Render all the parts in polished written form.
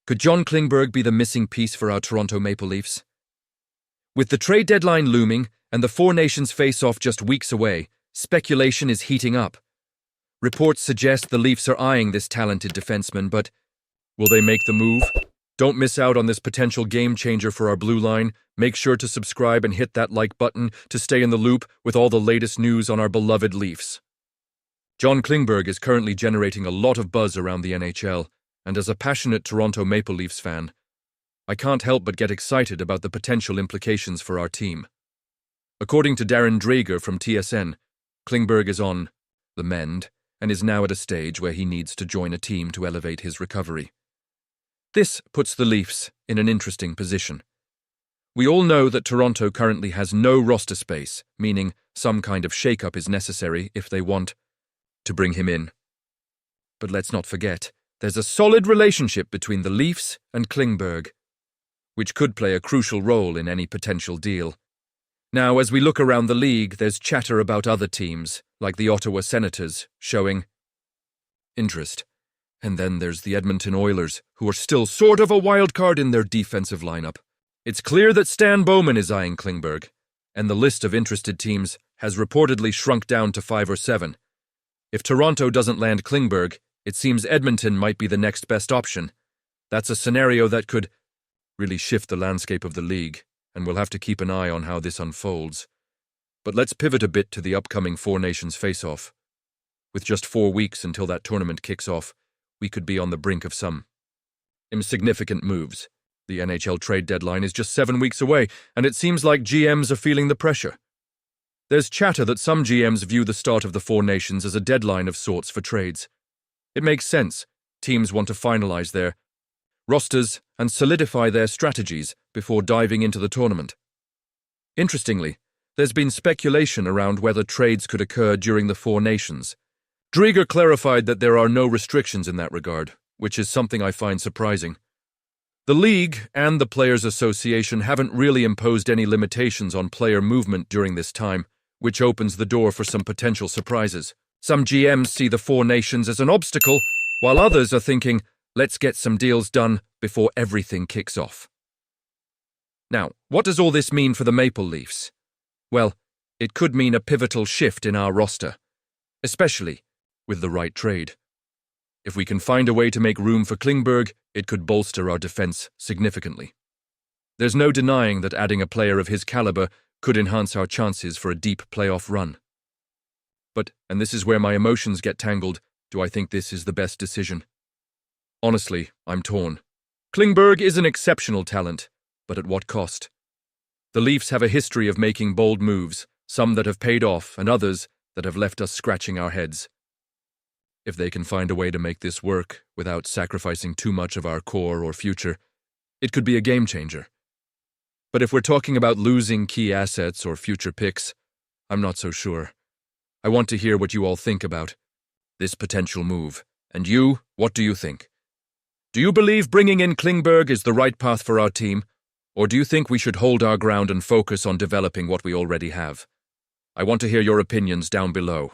Could John Klingberg be the missing piece for our Toronto Maple Leafs? With the trade deadline looming and the Four Nations face-off just weeks away, speculation is heating up. Reports suggest the Leafs are eyeing this talented defenseman, but will they make the move? Don't miss out on this potential game-changer for our blue line. Make sure to subscribe and hit that like button to stay in the loop with all the latest news on our beloved Leafs. John Klingberg is currently generating a lot of buzz around the NHL, and as a passionate Toronto Maple Leafs fan, I can't help but get excited about the potential implications for our team. According to Darren Dreger from TSN, Klingberg is on the mend and is now at a stage where he needs to join a team to elevate his recovery. This puts the Leafs in an interesting position. We all know that Toronto currently has no roster space, meaning some kind of shake-up is necessary if they want to bring him in. But let's not forget, there's a solid relationship between the Leafs and Klingberg, which could play a crucial role in any potential deal. Now, as we look around the league, there's chatter about other teams, like the Ottawa Senators, showing interest. And then there's the Edmonton Oilers, who are still sort of a wild card in their defensive lineup. It's clear that Stan Bowman is eyeing Klingberg, and the list of interested teams has reportedly shrunk down to 5 or 7. If Toronto doesn't land Klingberg, it seems Edmonton might be the next best option. That's a scenario that could really shift the landscape of the league, and we'll have to keep an eye on how this unfolds. But let's pivot a bit to the upcoming Four Nations face-off. With just 4 weeks until that tournament kicks off, we could be on the brink of some insignificant moves. The NHL trade deadline is just 7 weeks away, and it seems like GMs are feeling the pressure. There's chatter that some GMs view the start of the Four Nations as a deadline of sorts for trades. It makes sense. Teams want to finalize their rosters and solidify their strategies before diving into the tournament. Interestingly, there's been speculation around whether trades could occur during the Four Nations. Dreger clarified that there are no restrictions in that regard, which is something I find surprising. The league and the Players' Association haven't really imposed any limitations on player movement during this time, which opens the door for some potential surprises. Some GMs see the Four Nations as an obstacle, while others are thinking, let's get some deals done before everything kicks off. Now, what does all this mean for the Maple Leafs? Well, it could mean a pivotal shift in our roster, especially with the right trade. If we can find a way to make room for Klingberg, it could bolster our defense significantly. There's no denying that adding a player of his caliber could enhance our chances for a deep playoff run. But, and this is where my emotions get tangled, do I think this is the best decision? Honestly, I'm torn. Klingberg is an exceptional talent, but at what cost? The Leafs have a history of making bold moves, some that have paid off and others that have left us scratching our heads. If they can find a way to make this work without sacrificing too much of our core or future, it could be a game-changer. But if we're talking about losing key assets or future picks, I'm not so sure. I want to hear what you all think about this potential move. And you, what do you think? Do you believe bringing in Klingberg is the right path for our team, or do you think we should hold our ground and focus on developing what we already have? I want to hear your opinions down below.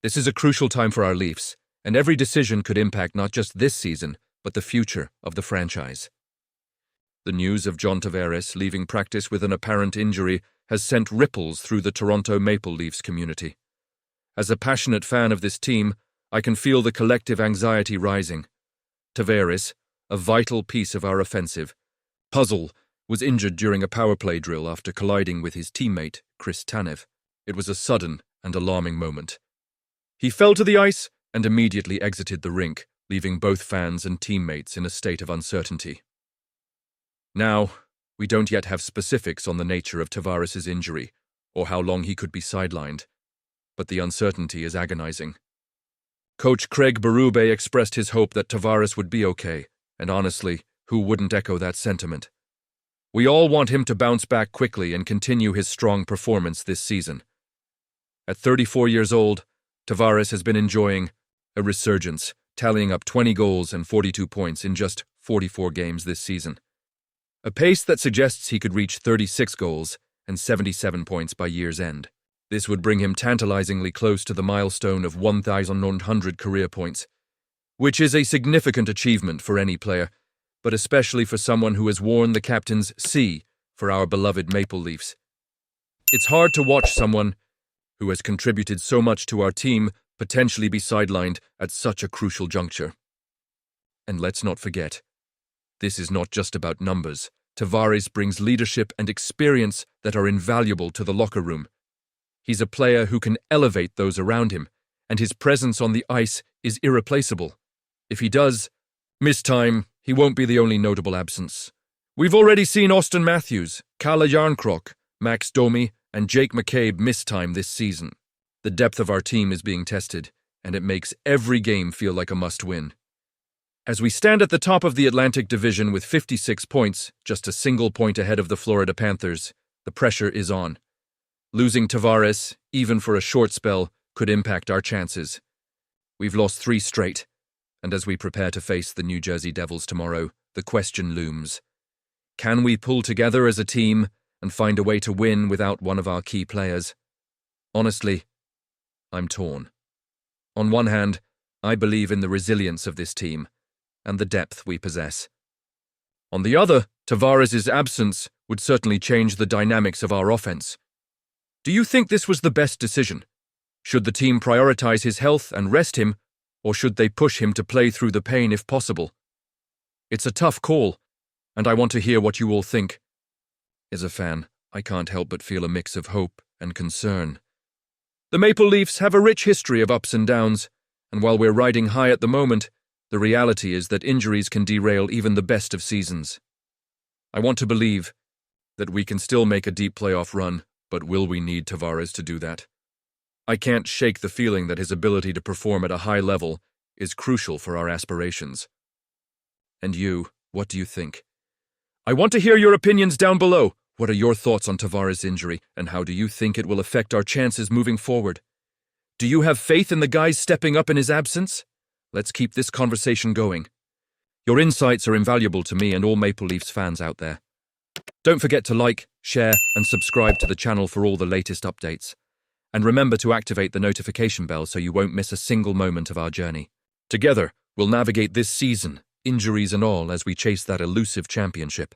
This is a crucial time for our Leafs, and every decision could impact not just this season, but the future of the franchise. The news of John Tavares leaving practice with an apparent injury has sent ripples through the Toronto Maple Leafs community. As a passionate fan of this team, I can feel the collective anxiety rising. Tavares, a vital piece of our offensive puzzle, was injured during a power play drill after colliding with his teammate, Chris Tanev. It was a sudden and alarming moment. He fell to the ice and immediately exited the rink, leaving both fans and teammates in a state of uncertainty. Now, we don't yet have specifics on the nature of Tavares' injury or how long he could be sidelined, but the uncertainty is agonizing. Coach Craig Berube expressed his hope that Tavares would be okay, and honestly, who wouldn't echo that sentiment? We all want him to bounce back quickly and continue his strong performance this season. At 34 years old, Tavares has been enjoying a resurgence, tallying up 20 goals and 42 points in just 44 games this season. A pace that suggests he could reach 36 goals and 77 points by year's end. This would bring him tantalizingly close to the milestone of 1,100 career points, which is a significant achievement for any player, but especially for someone who has worn the captain's C for our beloved Maple Leafs. It's hard to watch someone who has contributed so much to our team potentially be sidelined at such a crucial juncture. And let's not forget, this is not just about numbers. Tavares brings leadership and experience that are invaluable to the locker room. He's a player who can elevate those around him, and his presence on the ice is irreplaceable. If he does miss time, he won't be the only notable absence. We've already seen Austin Matthews, Kalle Järnkrok, Max Domi, and Jake McCabe miss time this season. The depth of our team is being tested, and it makes every game feel like a must-win. As we stand at the top of the Atlantic Division with 56 points, just a single point ahead of the Florida Panthers, the pressure is on. Losing Tavares, even for a short spell, could impact our chances. We've lost 3 straight, and as we prepare to face the New Jersey Devils tomorrow, the question looms. Can we pull together as a team and find a way to win without one of our key players? Honestly, I'm torn. On one hand, I believe in the resilience of this team and the depth we possess. On the other, Tavares' absence would certainly change the dynamics of our offense. Do you think this was the best decision? Should the team prioritize his health and rest him, or should they push him to play through the pain if possible? It's a tough call, and I want to hear what you all think. As a fan, I can't help but feel a mix of hope and concern. The Maple Leafs have a rich history of ups and downs, and while we're riding high at the moment, the reality is that injuries can derail even the best of seasons. I want to believe that we can still make a deep playoff run, but will we need Tavares to do that? I can't shake the feeling that his ability to perform at a high level is crucial for our aspirations. And you, what do you think? I want to hear your opinions down below. What are your thoughts on Tavares' injury, and how do you think it will affect our chances moving forward? Do you have faith in the guys stepping up in his absence? Let's keep this conversation going. Your insights are invaluable to me and all Maple Leafs fans out there. Don't forget to like, share, and subscribe to the channel for all the latest updates. And remember to activate the notification bell so you won't miss a single moment of our journey. Together, we'll navigate this season, injuries and all, as we chase that elusive championship.